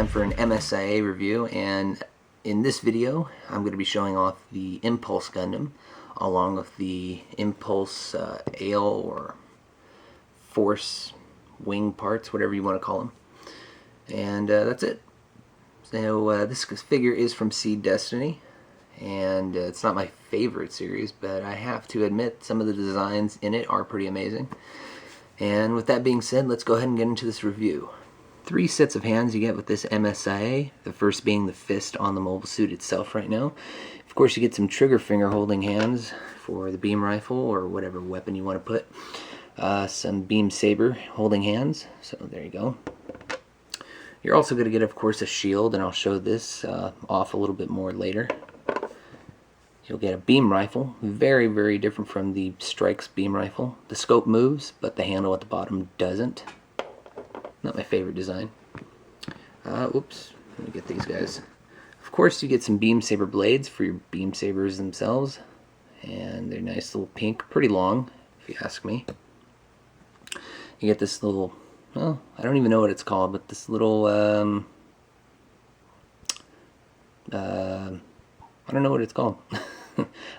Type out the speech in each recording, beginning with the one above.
time for an MSIA review, and in this video I'm going to be showing off the Impulse Gundam along with the Impulse Ale or Force wing parts, whatever you want to call them. And that's it. So this figure is from Seed Destiny, and it's not my favorite series, but I have to admit some of the designs in it are pretty amazing. And with that being said, let's go ahead and get into this review. 3 sets of hands you get with this MSIA, the first being the fist on the mobile suit itself right now. Of course, you get some trigger finger holding hands for the beam rifle or whatever weapon you want to put. Some beam saber holding hands, so there you go. You're also going to get, of course, a shield, and I'll show this off a little bit more later. You'll get a beam rifle, very, very different from the Strike's beam rifle. The scope moves, but the handle at the bottom doesn't. Not my favorite design. Oops, let me get these guys. Of course, you get some beam saber blades for your beam sabers themselves, and they're nice little pink, pretty long, if you ask me. You get this little, well, I don't even know what it's called, but this little, I don't know what it's called.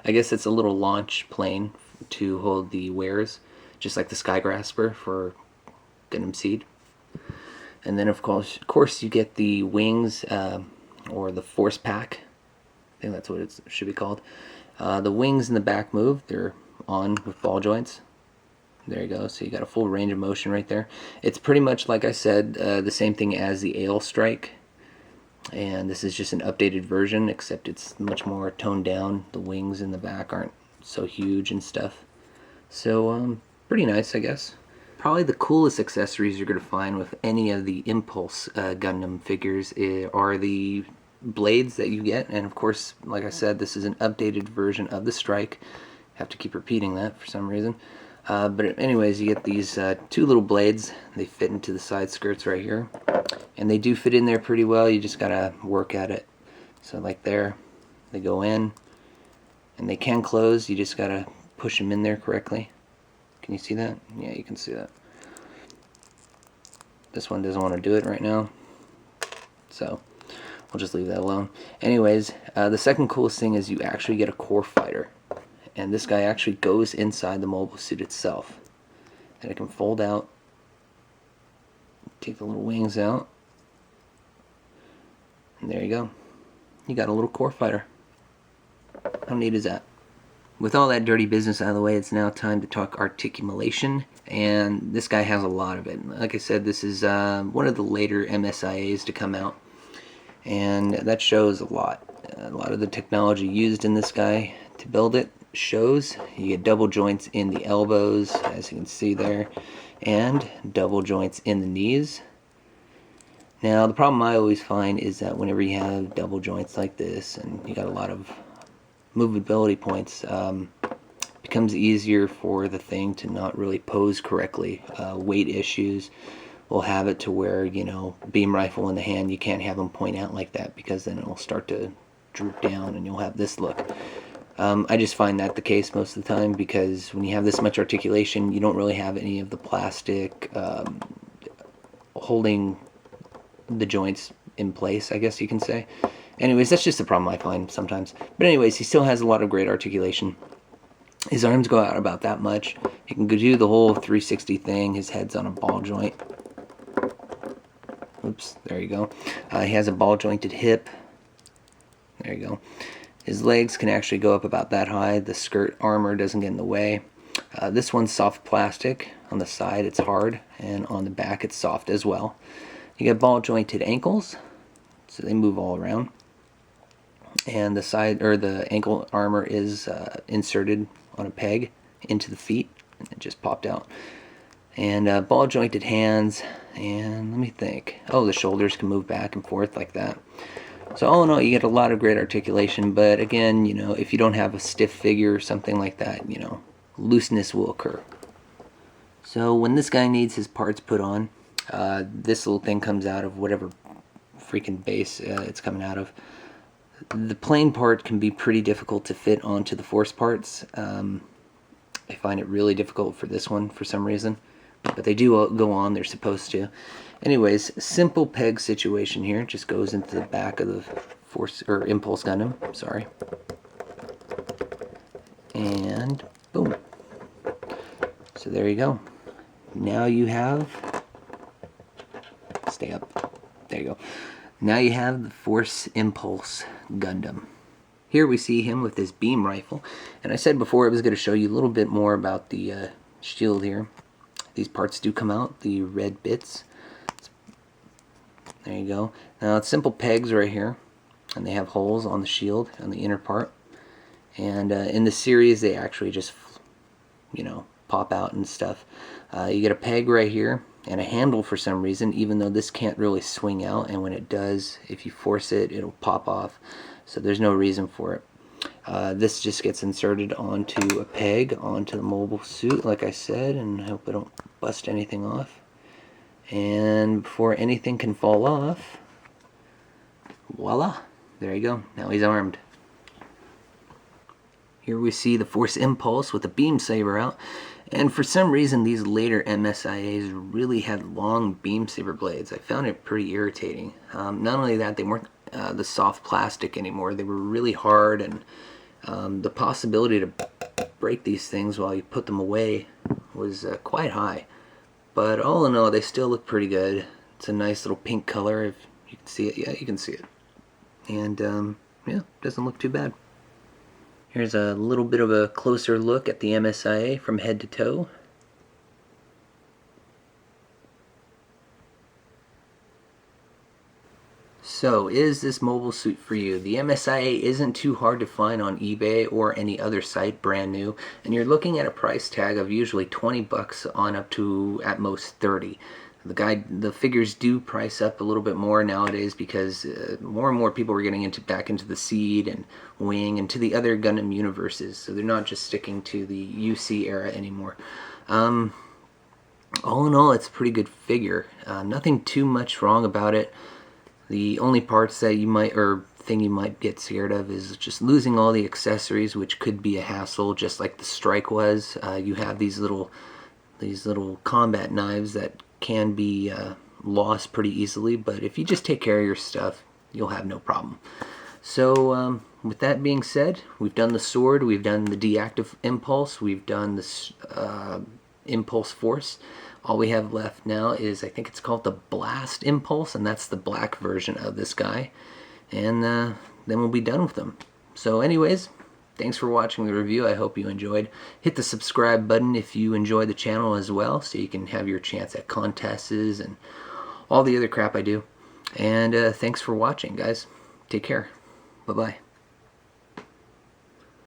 I guess it's a little launch plane to hold the wares, just like the Sky Grasper for Gundam Seed. And then of course you get the wings, or the force pack. I think that's what it should be called. The wings in the back move, they're on with ball joints. There you go, so you got a full range of motion right there. It's pretty much, like I said, the same thing as the Ale Strike. And this is just an updated version, except it's much more toned down. The wings in the back aren't so huge and stuff. So, pretty nice, I guess. Probably the coolest accessories you're going to find with any of the Impulse Gundam figures are the blades that you get. And of course, like I said, this is an updated version of the Strike. Have to keep repeating that for some reason. But anyways, you get these 2 little blades. They fit into the side skirts right here. And they do fit in there pretty well. You just got to work at it. So like there, they go in. And they can close. You just got to push them in there correctly. Can you see that? Yeah, you can see that. This one doesn't want to do it right now, so we'll just leave that alone. Anyways, the second coolest thing is you actually get a core fighter, and this guy actually goes inside the mobile suit itself, and it can fold out. Take the little wings out, and there you go. You got a little core fighter. How neat is that? With all that dirty business out of the way, it's now time to talk articulation, and this guy has a lot of it. Like I said, this is one of the later MSIAs to come out, and that shows a lot. A lot of the technology used in this guy to build it shows. You get double joints in the elbows, as you can see there, and double joints in the knees. Now, the problem I always find is that whenever you have double joints like this, and you got a lot of movability points, becomes easier for the thing to not really pose correctly. Weight issues will have it to where, you know, beam rifle in the hand, you can't have them point out like that, because then it'll start to droop down and you'll have this look. I just find that the case most of the time, because when you have this much articulation, you don't really have any of the plastic holding the joints in place, I guess you can say. Anyways, that's just the problem I find sometimes. But anyways, he still has a lot of great articulation. His arms go out about that much. He can do the whole 360 thing. His head's on a ball joint. Oops, there you go. He has a ball jointed hip. There you go. His legs can actually go up about that high. The skirt armor doesn't get in the way. This one's soft plastic. On the side it's hard, and on the back it's soft as well. You get ball jointed ankles, so they move all around. And the side, or the ankle armor, is inserted on a peg into the feet, and it just popped out. And ball jointed hands, and let me think. Oh, the shoulders can move back and forth like that. So all in all, you get a lot of great articulation. But again, you know, if you don't have a stiff figure or something like that, you know, looseness will occur. So when this guy needs his parts put on, this little thing comes out of whatever freaking base it's coming out of. The plain part can be pretty difficult to fit onto the force parts. I find it really difficult for this one for some reason, but they do go on, they're supposed to. Anyways, simple peg situation here. It just goes into the back of the Force or Impulse Gundam. Sorry. And boom. So there you go. Now you have, stay up, there you go. Now you have the Force Impulse Gundam. Here we see him with his beam rifle, and I said before I was going to show you a little bit more about the shield here. These parts do come out, the red bits. There you go. Now it's simple pegs right here, and they have holes on the shield on the inner part. And in the series they actually just, you know, pop out and stuff. You get a peg right here and a handle for some reason, even though this can't really swing out, and when it does, if you force it, it'll pop off. So there's no reason for it. This just gets inserted onto a peg onto the mobile suit, like I said, and I hope I don't bust anything off. And before anything can fall off, voila, there you go. Now he's armed. Here we see the Force Impulse with a beam saber out, and for some reason these later MSIAs really had long beam saber blades. I found it pretty irritating. Not only that, they weren't the soft plastic anymore. They were really hard, and the possibility to break these things while you put them away was quite high. But all in all, they still look pretty good. It's a nice little pink color, if you can see it. Yeah, you can see it. And yeah, doesn't look too bad. Here's a little bit of a closer look at the MSIA from head to toe. So, is this mobile suit for you? The MSIA isn't too hard to find on eBay or any other site, brand new, and you're looking at a price tag of usually 20 bucks on up to at most 30. The figures do price up a little bit more nowadays because more and more people are getting back into the Seed and Wing and to the other Gundam universes, so they're not just sticking to the UC era anymore. All in all, it's a pretty good figure. Nothing too much wrong about it. The only parts that you might, or thing you might get scared of, is just losing all the accessories, which could be a hassle, just like the Strike was. You have these little combat knives that can be lost pretty easily, but if you just take care of your stuff, you'll have no problem. So with that being said, we've done the sword, we've done the deactive impulse, we've done this impulse force. All we have left now is, I think it's called the blast impulse, and that's the black version of this guy, and then we'll be done with them. So anyways, thanks for watching the review. I hope you enjoyed. Hit the subscribe button if you enjoy the channel as well, so you can have your chance at contests and all the other crap I do. And thanks for watching, guys. Take care. Bye-bye.